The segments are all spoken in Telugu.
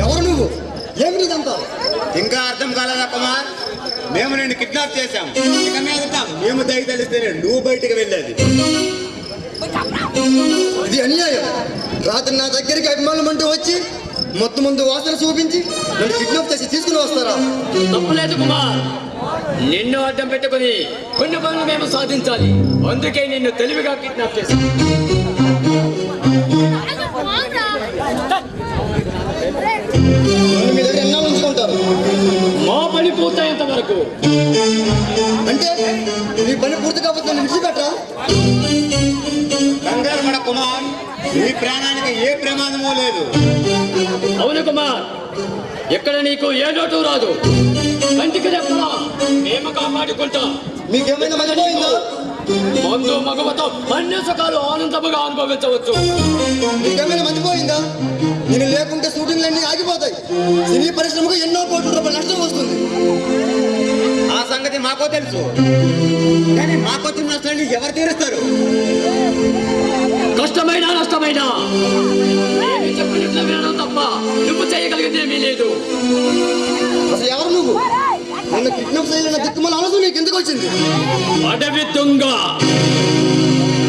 ఎవరు నువ్వు? ఏమిటి ఇదంతా? ఇంకా అర్థం కాలేదా కుమార్? మేము నిన్ను కిడ్నాప్ చేశాం. ఇక మీదట మేము దయ తెలిస్తేనే నువ్వు బయటికి వెళ్ళేది. ఇది అన్యాయం. రాత్రి నా దగ్గరికి అభిమానం అంటూ వచ్చి మొత్తం ముందు వాసన చూపించి నన్ను కిడ్నాప్ చేసి తీసుకుని వస్తారా? తప్పులేదు కుమార్, నిన్ను అడ్డం పెట్టుకుని కొన్ని పనులు మేము సాధించాలి. అందుకే నిన్ను తెలివిగా కిడ్నాప్ చేశాం. నన్ను మీ దగ్గర ఎన్నాళ్ళు ఉంచుకుంటారు? మా పని పూర్తయ్యేంత వరకు. అంటే మీ పని పూర్తి కాకపోతే నన్ను విడిచిపెట్టరా? కంగారు పడ కుమార్, నీ ప్రాణానికి ఏ ప్రమాదమూ లేదు. అవును కుమార్, ఎక్కడ నీకు ఏ లోటు రాదు. కంటికి రెప్పలా మేము కాపాడుకుంటాం. మీకేమైనా మర్చిపోయిందా? మందు మగవతో అన్ని సుఖాలు ఆనందముగా అనుభవించవచ్చు. మీకేమైనా మర్చిపోయిందా? నేను లేకుంటే షూటింగ్లన్నీ ఆగిపోతాయి. సినీ పరిశ్రమకు ఎన్నో కోట్ల రూపాయల నష్టం వస్తుంది. ఆ సంగతి మాకో తెలుసు, కానీ మాకొచ్చిన నష్టాన్ని ఎవరు తీరుస్తారు? కష్టమైనా నష్టమైనా నేను చెప్పినట్లు వినడం తప్ప నువ్వు చేయగలిగేది ఏమీ లేదు. అసలు ఎవరు నువ్వు? నన్ను కిడ్నాప్ చేయాలన్న దిక్కుమాల ఆలోచన నీకు ఎందుకు వచ్చింది? అడవి దొంగ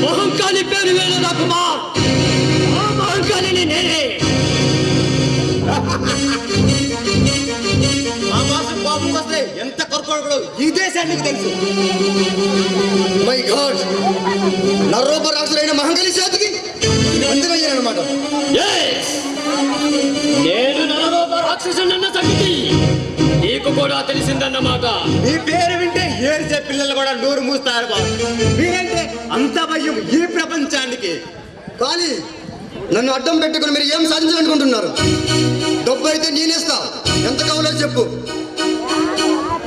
మహంకాళి పేరు వేలేదా కుమార్? ఆ మహంకాళిని నేనే. మా బాసు కోపం వస్తే ఎంత కొరకొడగడు ఈ దేశానికి తెలుసు. మై గాడ్, నరరూప రాక్షసుడైన మహంకాళి చేతికి అంతమయ్యానమాట. నేను నరరూప రాక్షసునన్న సంగతి నీకు కూడా తెలిసిందన్నమాట. మీ పేరు వింటే ఏడ్చే పిల్లలు కూడా నోరు మూస్తారు బాబు. మీరంటే అంత భయం ఈ ప్రపంచానికి. కానీ నన్ను అడ్డం పెట్టుకుని మీరు ఏం సాధించాలనుకుంటున్నారు? డబ్బు అయితే నేనేస్తా. ఎంత కావాలో చెప్పు.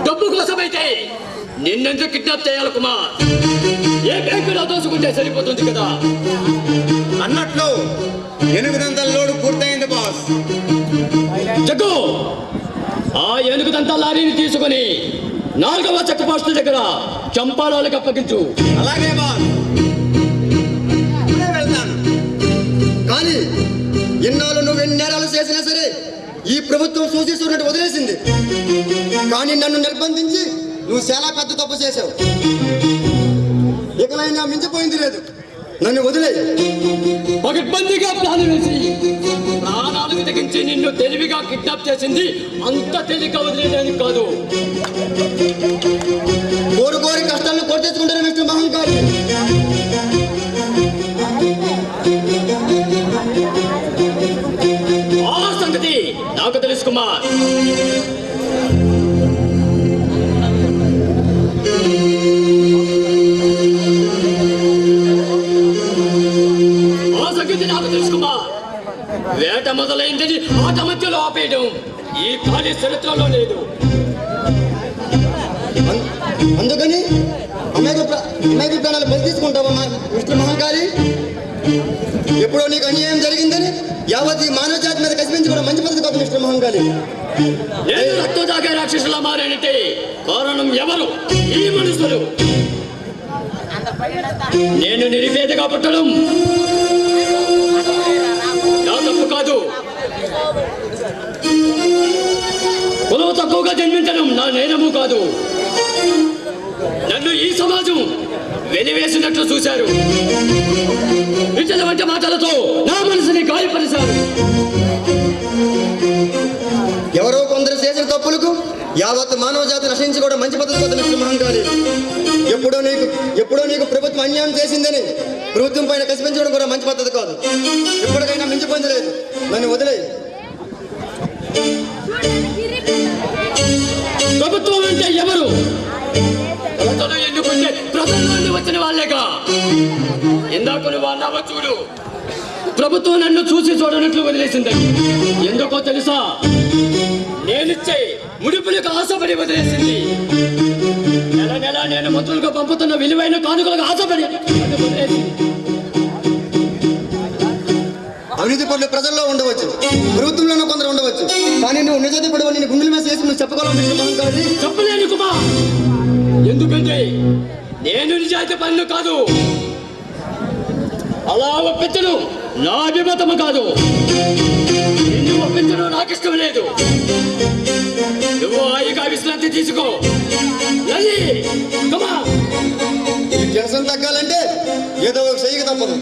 డబ్బు కోసమైతే నిన్నెందుకు కిడ్నాప్ చేయాలి కుమార్? ఏ బ్యాంకులో దోసుకుంటే సరిపోతుంది కదా. అన్నట్లు 800 లోడు పూర్తయింది బాస్. జగ్గు, ఆ ఏనుగుదంతా లారీని తీసుకుని 4వ చెక్ పోస్ట్ దగ్గర చంపాలకు అప్పగించు. అలాగే బాస్, ఇప్పుడే వెళ్తాను. కానీ ఎన్నాళ్ళు నువ్వు ఎన్ని నేరాలు చేసినా సరే ఈ ప్రభుత్వం సూచిస్తున్నట్టు వదిలేసింది. కానీ నన్ను నిర్బంధించి నువ్వు చాలా పెద్ద తప్పు చేశావు. ఇకనైనా మించిపోయింది లేదు. నన్ను వదిలే. పగడ్బందీగా ప్లాన్ వేసి ప్రాణాలకు తెగించి నిన్ను తెలివిగా కిడ్నాప్ చేసింది అంత తేలిక వదిలేదానికి కాదు. కోరి కోరి కష్టాలను కొట్టేసుకుంటారు మిస్టర్ మహంకాళి. ఆ సంగతి నాకు తెలుసు కుమార్. ఆ సంగతి నాకు తెలుసు కుమార్. వేట మొదలైందని ఆట మధ్యలో ఆపేయడం ఈ ఖాళీ చరిత్రలో లేదు. అందుకని అమ్మాయి ప్రాణాలు బలి తీసుకుంటావా మిస్టర్ మహంకాళి? ఎప్పుడో నీకు అన్యాయం జరిగిందని యావత్ ఈ మానవ జాతి మీద కసిపించి కూడా మంచి పద్ధతి కాదు మిస్టర్ మహంకాళి. నేను రక్త తాగే రాక్షసులా మారానంటే కారణం ఎవరు? ఈ మనుషులు. నేను నిరుపేదగా పుట్టడం నా తప్పు కాదు. కులం తక్కువగా జన్మించడం నా నేరము కాదు. నన్ను ఈ సమాజం వెలివేసినట్లు చూశారు. ఇటువంటి మాటలతో నా మనసుని గాయపరిచారు. ఎవరో కొందరు చేసిన తప్పులకు యావత్ మానవ జాతి నశించి కూడా మంచి పద్ధతి కాదు మిస్టర్ మహంకాళి. ఎప్పుడో నీకు ప్రభుత్వం అన్యాయం చేసిందని ప్రభుత్వం పైన కసిపించడం కూడా మంచి పద్ధతి కాదు. ఎప్పటికైనా మించి పొందలేదు, నన్ను వదిలే. ప్రభుత్వం అంటే ఎవరు? ప్రజలు ఎన్నుకుంటే ప్రజల నుండి వచ్చిన వాళ్ళేగా. ఇందాక నువ్వు అన్నావో చూడు, ప్రభుత్వం నన్ను చూసి చూడనట్లు వదిలేసిందని. ఎందుకో తెలుసా? నేనిచ్చే ముడుపులకు ఆశపడి వదిలేసింది. నెల నెల నేను మంత్రులకు పంపుతున్న విలువైన కానుకలకు ఆశపడి నన్ను వదిలేసింది. అవినీతి పనులు ప్రజల్లో ఉండవచ్చు, ప్రభుత్వంలోనూ కొందరు ఉండవచ్చు, కానీ నువ్వు నిజాయితీ పడవ నేను గుండెల మీద చేసి నువ్వు చెప్పగలవు మిస్టర్ మహంకాళి? చెప్పలేను కుమార్. ఎందుకంటే నేను నిజాయితీ పనులు కాదు, అలా ఒప్పించను నా అభిమతము కాదు. నిన్ను ఒప్పించడం నాకు ఇష్టం లేదు. నువ్వు హాయిగా విశ్రాంతి తీసుకో. లలి, కుమార్. ఈ టెన్షన్ తగ్గాలంటే ఏదో ఒక చేయక తప్పదు.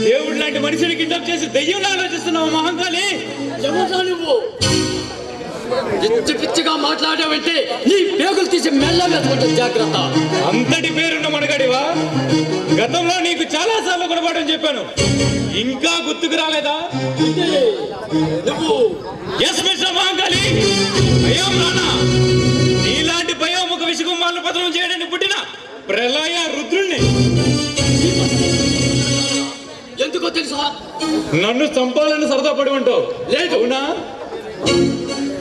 దేవుడు లాంటి మనిషిని కిడ్నాప్ చేసి దెయ్యంలో ఆలోచిస్తున్నావు మహంకాళి. ఎవరా నువ్వు? పిచ్చి పిచ్చిగా మాట్లాడావంటే నీ పేగులు తీసి మెల్ల వేసుకుంటా జాగ్రత్త. అంతటి పేరున్న మనగాడివా? గతంలో నీకు చాలా సార్లు కొనబడని చెప్పాను, ఇంకా గుర్తుకు రాలేదా? అంటే నువ్వు ఎస్ మిస్టర్ మహంకాళి, భయం రానా? నీలాంటి భయం ఒక విషకుమాలను పతనం చేయడానికి పుట్టిన ప్రళయ రుద్రుణ్ణి. ఎందుకో తెలుసా? నన్ను చంపాలని సరదా పడి ఉంటావు. లేదు. అవునా?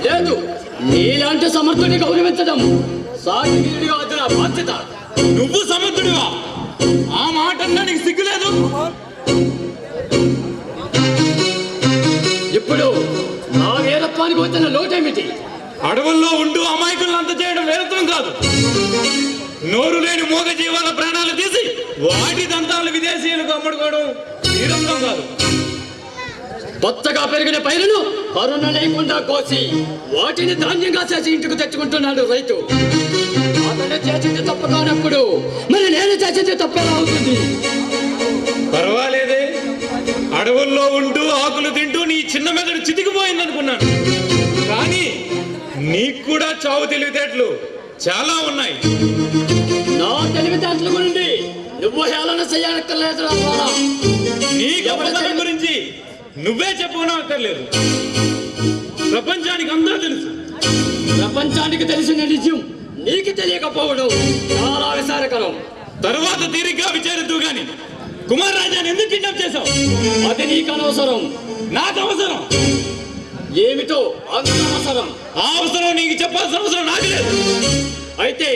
లేదు, నీలాంటి సమర్థుని గౌరవించడం సాగిగా వచ్చిన బాధ్యత. నువ్వు సమర్థుడివా? ఆ మాట అన్నా నీకు సిగ్గులేదు? ఇప్పుడు నా వీరత్వానికి వచ్చిన లోటేమిటి? అడవుల్లో ఉంటూ అమాయకులను అంత చేయడం వీరత్వం కాదు. నోరు లేని మూగ జీవాల ప్రాణాలు తీసి వాటి దంతాలు విదేశీయులకు అమ్ముడుకోవడం వీరత్వం కాదు. కొత్తగా పెరిగిన పైరును కరుణ లేకుండా కోసి వాటిని ధాన్యంగా చేసి ఇంటికి తెచ్చుకుంటున్నాడు రైతు. అతను చేసింది తప్పు కానప్పుడు మరి నేను చేసింది తప్పేలా అవుతుంది? పర్వాలేదే, అడవుల్లో ఉంటూ ఆకులు తింటూ నీ చిన్న మెదడు చితికిపోయింది అనుకున్నాను. కానీ నీకు కూడా చావు తెలివితేటలు చాలా ఉన్నాయి. నా తెలివితేటల గురించి నువ్వు హేళన చేయక్కర్లేదు. నీ గొప్పతనం గురించి నువ్వే చెప్పుకోనక్కర్లేదు, ప్రపంచానికి అంతా తెలుసు. ప్రపంచానికి తెలిసిన నిజం నీకు తెలియకపోవడం చాలా విచారకరం. తరువాత తీరిగ్గా విచారిద్దు గాని కుమార్ రాజాని ఎందుకు కిడ్నాప్ చేశావు? అది నీకు అనవసరం. నాకు అవసరం. ఏమిటో అంత అవసరం? ఆ అవసరం నీకు చెప్పాల్సిన అవసరం నాకు లేదు. అయితే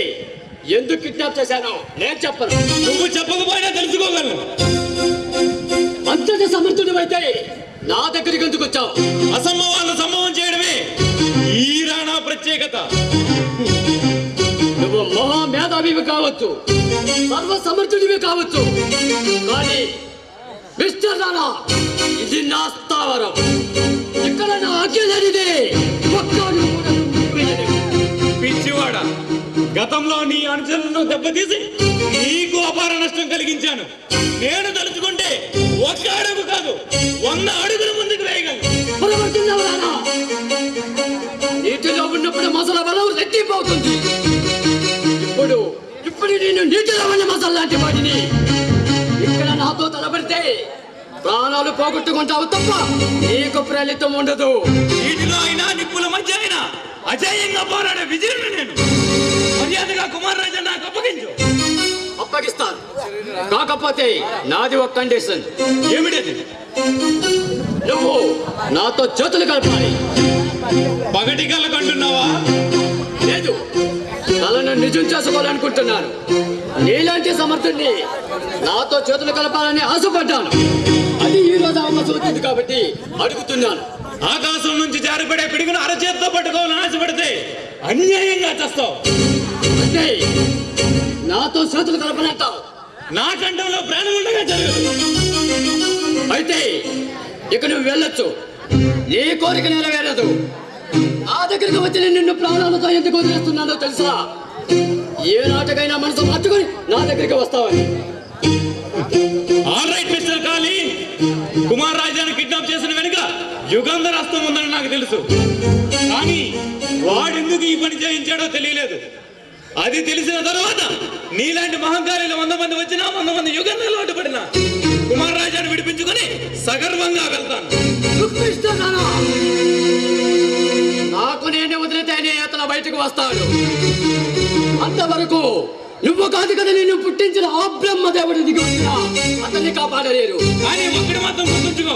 ఎందుకు కిడ్నాప్ చేశానో నేను చెప్పను. నువ్వు చెప్పకపోయినా తెలుసుకోగలను. అంతటి సమర్థుడివైతే నా దగ్గరికి ఎందుకు వచ్చావు? అసంభవాలను సంభవం చేయడమే ఈ రాణా ప్రత్యేకత. నువ్వు మహా మేధావివి కావచ్చు, సర్వ సమర్థుడివి కావచ్చు, కానీ మిస్టర్ రాణా, ఇది నా స్థావరం. ఇక్కడ నా ఆజ్ఞలనిదే ఒక్కడు కూడా నువ్వు వేయలేవు. పిచ్చివాడ, గతంలో నీ అనుచరులను దెబ్బతీసి నీకు అపార నష్టం కలిగించాను. నేను తలుచుకుంటే ఒక్క అడుగు కాదు 100 అడుగులు ముందుకు వేయగలను. పొరపడుతున్నావు రాణా. నీటిలో ఉన్నప్పుడు మసల బలం రెట్టిపోతుంది. ఇప్పుడు నేను నీటిలో ఉన్న మసల లాంటి వాడిని. ఇక్కడ నాతో తలబడితే ప్రాణాలు పోగొట్టుకుంటావు తప్ప నీకు ఫలితం ఉండదు. వీటిలో అయినా నిప్పుల మధ్య అయినా అజేయంగా పోరాడే విజయుడు నేను. మర్యాదగా కుమార్ రాజా నాకు అప్పగించు. అప్పగిస్తాను, కాకపోతే నాది ఒక కండిషన్. ఏమిటది? నువ్వు నాతో చేతులు కలపాలి. పగటి కళ్ళ కంటున్నావా? లేదు, కలను నిజం చేసుకోవాలనుకుంటున్నాను. నీలాంటి సమర్థుడిని నాతో చేతులు కలపాలని ఆశపడ్డాను. అది ఈ రోజు అవకాశం వచ్చింది కాబట్టి అడుగుతున్నాను. ఆకాశం నుంచి జారిపడే పిడుగును అరచేత్తో పట్టుకోవాలని ఆశపడితే అన్యాయంగా చేస్తావు. అంటే నాతో చేతులు కలపనంటావు? నా కంఠంలో ప్రాణం ఉండగా జరగదు. అయితే ఇక నువ్వు వెళ్ళొచ్చు. నీ కోరిక నెరవేరదు. నా దగ్గరికి వచ్చి నేను నిన్ను ప్రాణాలతో ఎందుకు వదిలేస్తున్నానో తెలుసా? ఏ నాటకైనా మనసు మార్చుకొని నా దగ్గరికి వస్తావని. ఆల్ రైట్ మిస్టర్ కాళీ, కుమార్ రాజాను కిడ్నాప్ చేసిన వెనుక యుగంధర్ హస్తం ఉందని నాకు తెలుసు. కానీ వాడెందుకు ఈ పని చేయించాడో తెలియలేదు. అది తెలిసిన తర్వాత నీలాంటి మహంకాళీలు 100 మంది వచ్చినా 100 మంది యుగంధర్లు అడ్డుపడినా కుమార్ రాజాను విడిపించుకొని సగర్వంగా వెళ్తాను. నాకు నేనే వదిలితేనే అతను బయటకు వస్తాడు. అంతవరకు నువ్వు కాదు కదా నిన్ను పుట్టించిన ఆ బ్రహ్మదేవుడు దిగి వచ్చినా అతన్ని కాపాడలేరు. కానీ ఒక్కడి మాత్రం గుర్తుంచుకో,